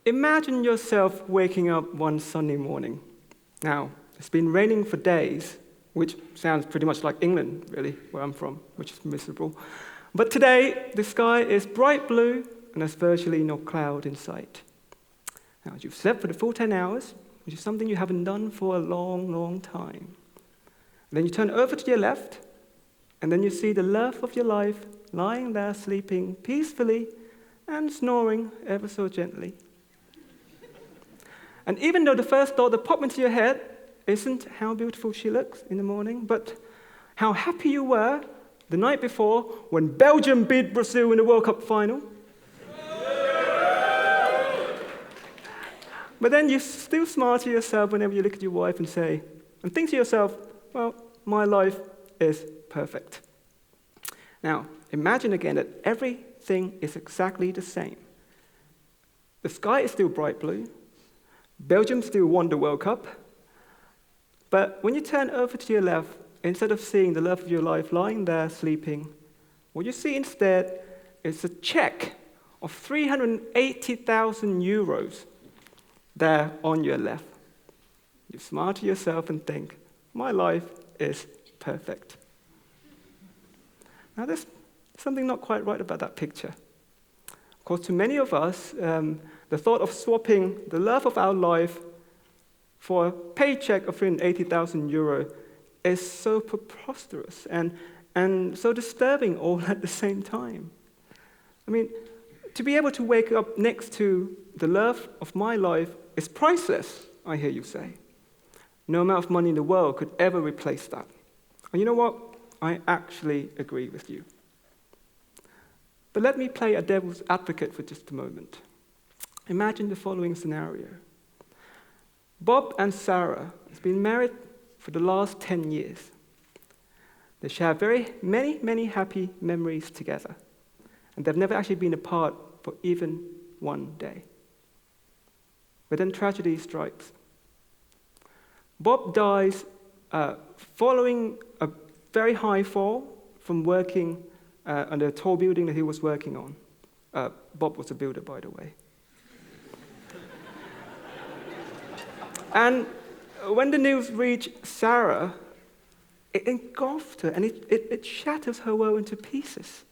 Imagine yourself waking up one Sunday morning. Now, it's been raining for days, which sounds pretty much like England, really, where I'm from, which is miserable. But today, the sky is bright blue, and there's virtually no cloud in sight. Now, you've slept for the full 10 hours, which is something you haven't done for a long, long time. And then you turn over to your left, and then you see the love of your life lying there sleeping peacefully and snoring ever so gently. And even though the first thought that popped into your head isn't how beautiful she looks in the morning, but how happy you were the night before when Belgium beat Brazil in the World Cup final. But then you still smile to yourself whenever you look at your wife and think to yourself, well, my life is perfect. Now, imagine again that everything is exactly the same. The sky is still bright blue. Belgium still won the World Cup. But when you turn over to your left, instead of seeing the love of your life lying there sleeping, what you see instead is a check of 380,000 euros there on your left. You smile to yourself and think, my life is perfect. Now, there's something not quite right about that picture. Of course, to many of us, the thought of swapping the love of our life for a paycheck of 380,000 euro is so preposterous and so disturbing all at the same time. I mean, to be able to wake up next to the love of my life is priceless, I hear you say. No amount of money in the world could ever replace that. And you know what? I actually agree with you. But let me play a devil's advocate for just a moment. Imagine the following scenario. Bob and Sarah have been married for the last 10 years. They share very many happy memories together. And they've never actually been apart for even one day. But then tragedy strikes. Bob dies following a very high fall from working on the tall building that he was working on. Bob was a builder, by the way. And when the news reached Sarah, it engulfed her, and it shatters her world into pieces.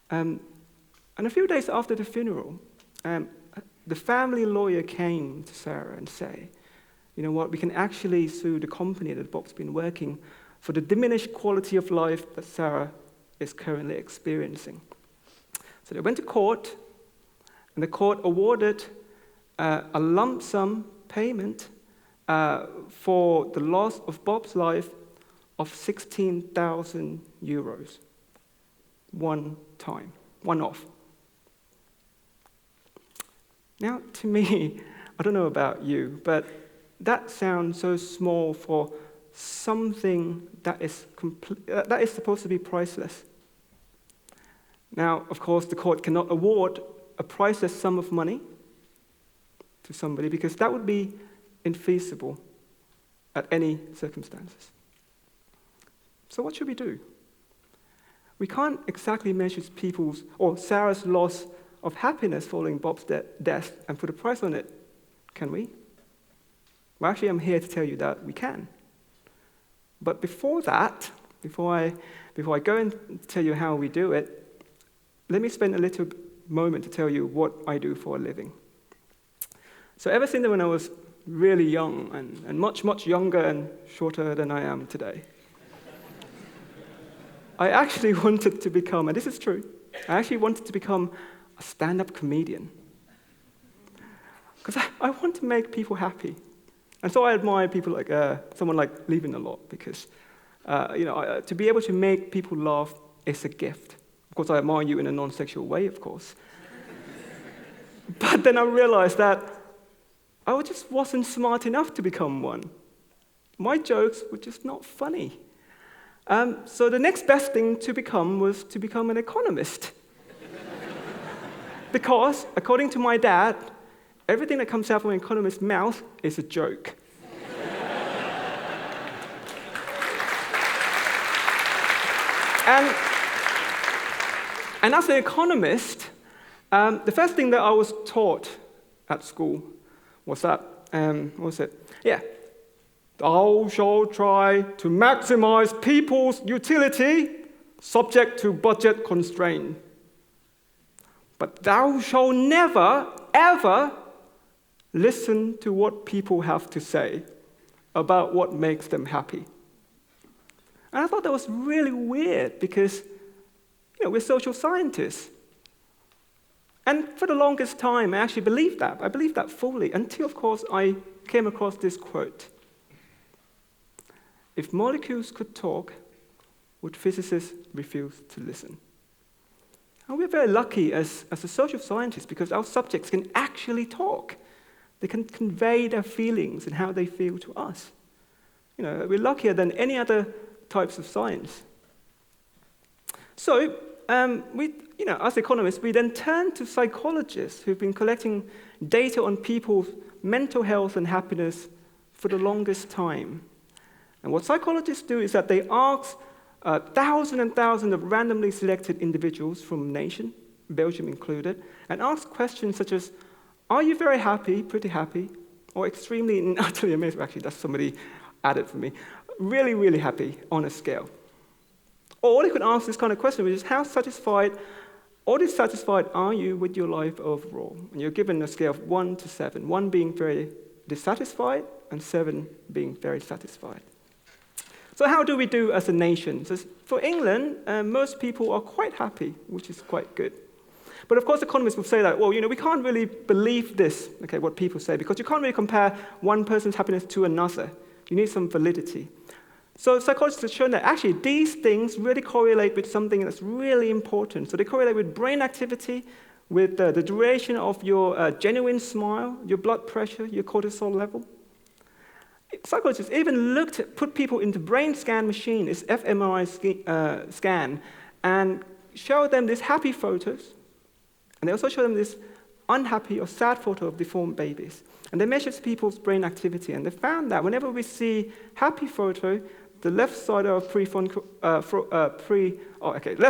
And a few days after the funeral, the family lawyer came to Sarah and said, you know what, we can actually sue the company that Bob's been working for the diminished quality of life that Sarah is currently experiencing. So they went to court, and the court awarded a lump sum payment for the loss of Bob's life of 16,000 euros. One time, one off. Now, to me, I don't know about you, but that sounds so small for something that is supposed to be priceless. Now, of course, the court cannot award a priceless sum of money to somebody because that would be infeasible at any circumstances. So what should we do? We can't exactly measure people's or Sarah's loss of happiness following Bob's death and put a price on it, can we? Well, actually, I'm here to tell you that we can. But before that, before I go and tell you how we do it, let me spend a little moment to tell you what I do for a living. So ever since when I was really young and much younger and shorter than I am today, I actually wanted to become, and this is true, I actually wanted to become a stand-up comedian. Because I want to make people happy. And so I admire people like someone like Levin a lot, because to be able to make people laugh is a gift. Of course, I admire you in a non-sexual way, of course. But then I realized that I just wasn't smart enough to become one. My jokes were just not funny. So the next best thing to become was to become an economist. Because, according to my dad, everything that comes out from an economist's mouth is a joke. And as an economist, the first thing that I was taught at school. What's that? What was it? Yeah. Thou shalt try to maximize people's utility, subject to budget constraint. But thou shalt never, ever listen to what people have to say about what makes them happy. And I thought that was really weird because, we're social scientists. And for the longest time, I actually believed that. I believed that fully until, of course, I came across this quote. If molecules could talk, would physicists refuse to listen? And we're very lucky as a social scientist because our subjects can actually talk. They can convey their feelings and how they feel to us. We're luckier than any other types of science. So, as economists, we then turn to psychologists who've been collecting data on people's mental health and happiness for the longest time. And what psychologists do is that they ask thousands and thousands of randomly selected individuals from a nation, Belgium included, and ask questions such as, are you very happy, pretty happy, or extremely and utterly amazed? Actually, that's somebody added for me. Really, really happy on a scale. Or they could ask this kind of question, which is how satisfied or dissatisfied are you with your life overall? And you're given a scale of 1 to 7, 1 being very dissatisfied and 7 being very satisfied. So how do we do as a nation? So for England, most people are quite happy, which is quite good. But of course, economists will say that, well, we can't really believe this, what people say, because you can't really compare one person's happiness to another. You need some validity. So psychologists have shown that actually these things really correlate with something that's really important. So they correlate with brain activity, with the duration of your genuine smile, your blood pressure, your cortisol level. Psychologists even put people into brain scan machine, this fMRI scan, and show them these happy photos, and they also show them this unhappy or sad photo of deformed babies. And they measured people's brain activity, and they found that whenever we see happy photo, the left side of left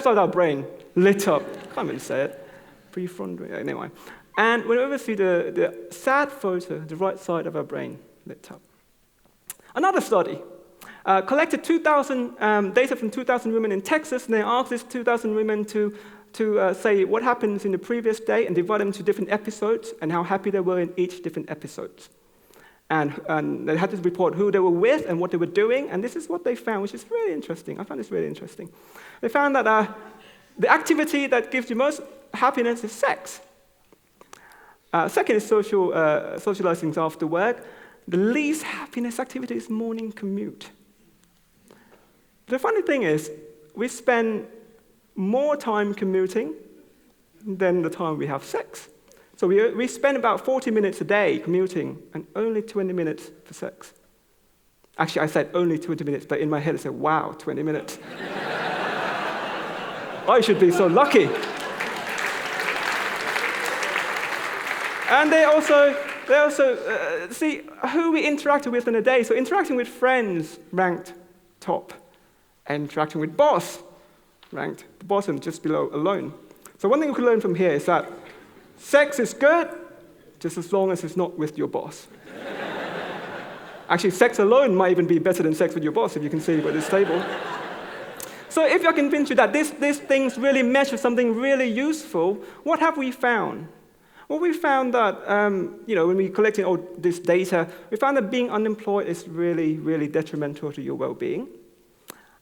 side of our brain lit up. Can't really say it. Prefrontal. Anyway, and whenever we see the sad photo, the right side of our brain lit up. Another study collected 2,000 data from 2,000 women in Texas, and they asked these 2,000 women to say what happens in the previous day and divide them into different episodes and how happy they were in each different episode. And they had to report who they were with and what they were doing, and this is what they found, which is really interesting. I found this really interesting. They found that the activity that gives you most happiness is sex. Second is socializing after work. The least happiness activity is morning commute. The funny thing is, we spend more time commuting than the time we have sex. So we spend about 40 minutes a day commuting and only 20 minutes for sex. Actually, I said only 20 minutes, but in my head I said, wow, 20 minutes. I should be so lucky. And they also see who we interacted with in a day. So interacting with friends ranked top. And interacting with boss ranked the bottom, just below alone. So one thing we could learn from here is that sex is good, just as long as it's not with your boss. Actually, sex alone might even be better than sex with your boss, if you can see by this table. So if I convince you that these things really measure something really useful, what have we found? Well, we found that, when we collected all this data, we found that being unemployed is really, really detrimental to your well-being.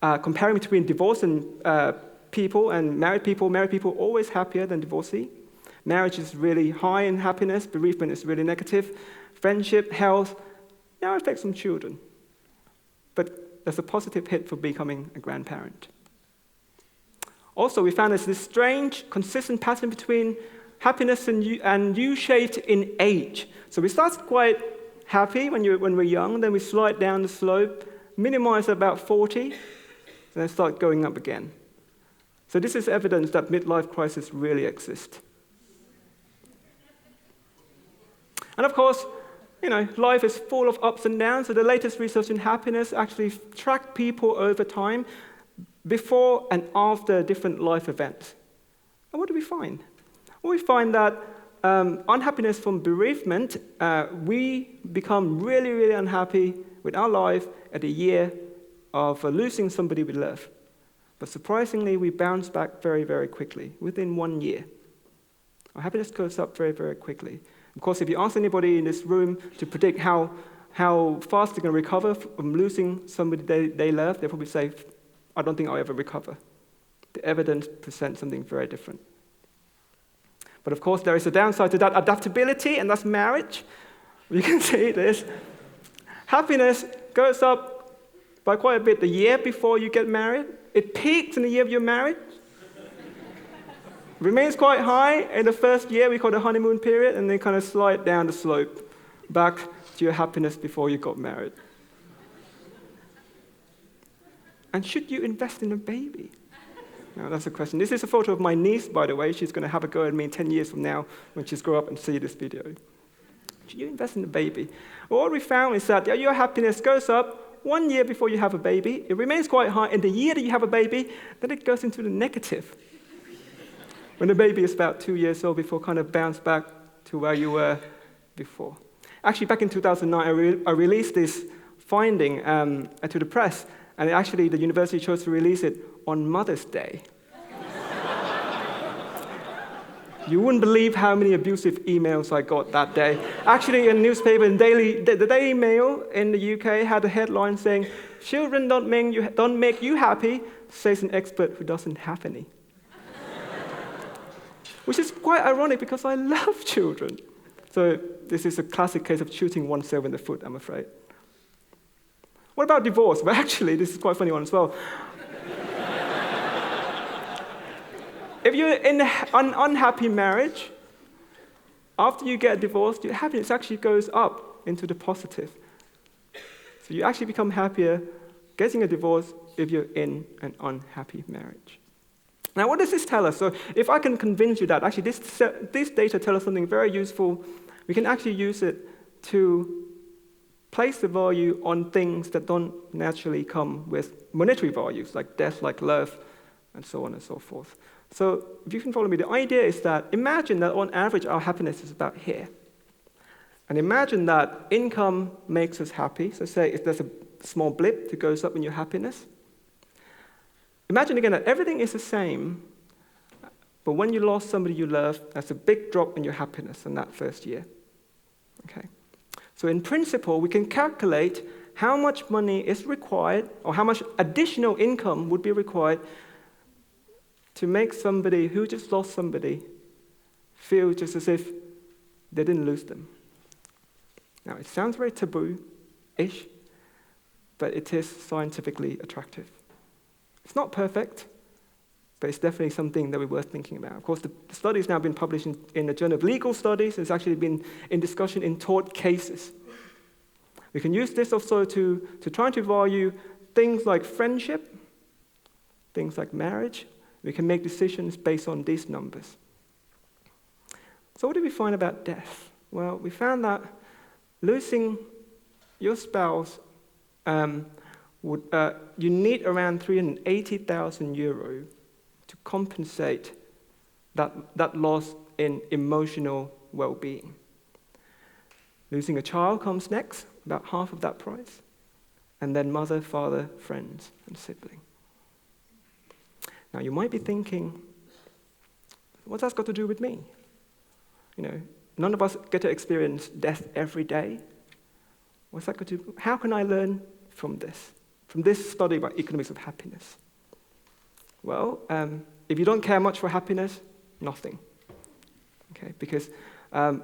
Comparing between divorced people and married people always happier than divorcee. Marriage is really high in happiness, bereavement is really negative. Friendship, health, now affects on children. But there's a positive hit for becoming a grandparent. Also, we found there's this strange, consistent pattern between happiness and U-shaped in age. So we start quite happy when we're young, then we slide down the slope, minimize at about 40, and then start going up again. So this is evidence that midlife crises really exist. And of course, life is full of ups and downs, so the latest research in happiness actually tracked people over time before and after different life events. And what do we find? Well, we find that unhappiness from bereavement, we become really, really unhappy with our life at the year of losing somebody we love. But surprisingly, we bounce back very, very quickly, within 1 year. Our happiness goes up very, very quickly. Of course, if you ask anybody in this room to predict how fast they're going to recover from losing somebody they love, they'll probably say, I don't think I'll ever recover. The evidence presents something very different. But of course, there is a downside to that adaptability, and that's marriage. You can see this. Happiness goes up by quite a bit the year before you get married. It peaks in the year you're married. Remains quite high in the first year, we call it the honeymoon period, and then kind of slide down the slope back to your happiness before you got married. And should you invest in a baby? Now, that's a question. This is a photo of my niece, by the way. She's going to have a go at me 10 years from now when she's grown up and see this video. Should you invest in a baby? Well, what we found is that your happiness goes up 1 year before you have a baby. It remains quite high in the year that you have a baby. Then it goes into the negative when the baby is about 2 years old, before kind of bounce back to where you were before. Actually, back in 2009, I released this finding to the press, and actually the university chose to release it on Mother's Day. You wouldn't believe how many abusive emails I got that day. Actually, a newspaper, the Daily Mail in the UK had a headline saying, "Children don't make you happy," says an expert who doesn't have any. Which is quite ironic because I love children. So this is a classic case of shooting oneself in the foot, I'm afraid. What about divorce? Well, actually, this is quite a funny one as well. If you're in an unhappy marriage, after you get divorced, your happiness actually goes up into the positive. So you actually become happier getting a divorce if you're in an unhappy marriage. Now, what does this tell us? So if I can convince you that actually this data tell us something very useful, we can actually use it to place the value on things that don't naturally come with monetary values, like death, like love, and so on and so forth. So if you can follow me, the idea is that imagine that on average our happiness is about here. And imagine that income makes us happy. So say if there's a small blip that goes up in your happiness. Imagine again that everything is the same, but when you lost somebody you love, that's a big drop in your happiness in that first year. Okay. So in principle, we can calculate how much money is required, or how much additional income would be required to make somebody who just lost somebody feel just as if they didn't lose them. Now, it sounds very taboo-ish, but it is scientifically attractive. It's not perfect, but it's definitely something that we're worth thinking about. Of course, the study has now been published in the Journal of Legal Studies. It's actually been in discussion in tort cases. We can use this also to try to value things like friendship, things like marriage. We can make decisions based on these numbers. So what did we find about death? Well, we found that losing your spouse, you need around 380,000 euro to compensate that loss in emotional well-being. Losing a child comes next, about half of that price, and then mother, father, friends, and sibling. Now, you might be thinking, what's that got to do with me? You know, none of us get to experience death every day. What's that got to do? How can I learn from this study about economics of happiness? Well, if you don't care much for happiness, nothing. Okay, because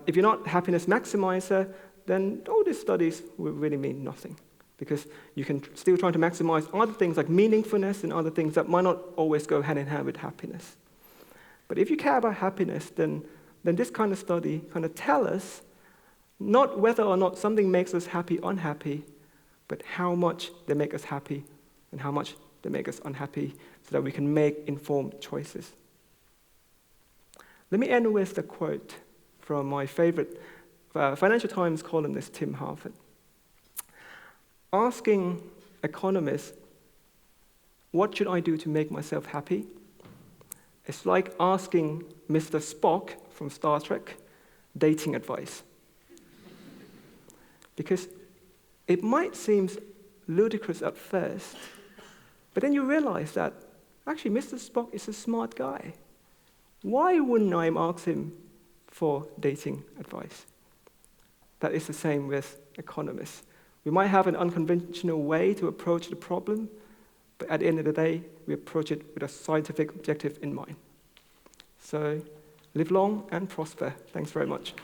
if you're not a happiness maximizer, then all these studies will really mean nothing. Because you can still try to maximize other things like meaningfulness and other things that might not always go hand in hand with happiness. But if you care about happiness, then this kind of study kind of tell us not whether or not something makes us happy, unhappy, but how much they make us happy and how much they make us unhappy so that we can make informed choices. Let me end with a quote from my favorite Financial Times columnist, Tim Harford. Asking economists, what should I do to make myself happy? It's like asking Mr. Spock from Star Trek, dating advice. Because it might seem ludicrous at first, but then you realize that actually Mr. Spock is a smart guy. Why wouldn't I ask him for dating advice? That is the same with economists. We might have an unconventional way to approach the problem, but at the end of the day, we approach it with a scientific objective in mind. So, live long and prosper. Thanks very much.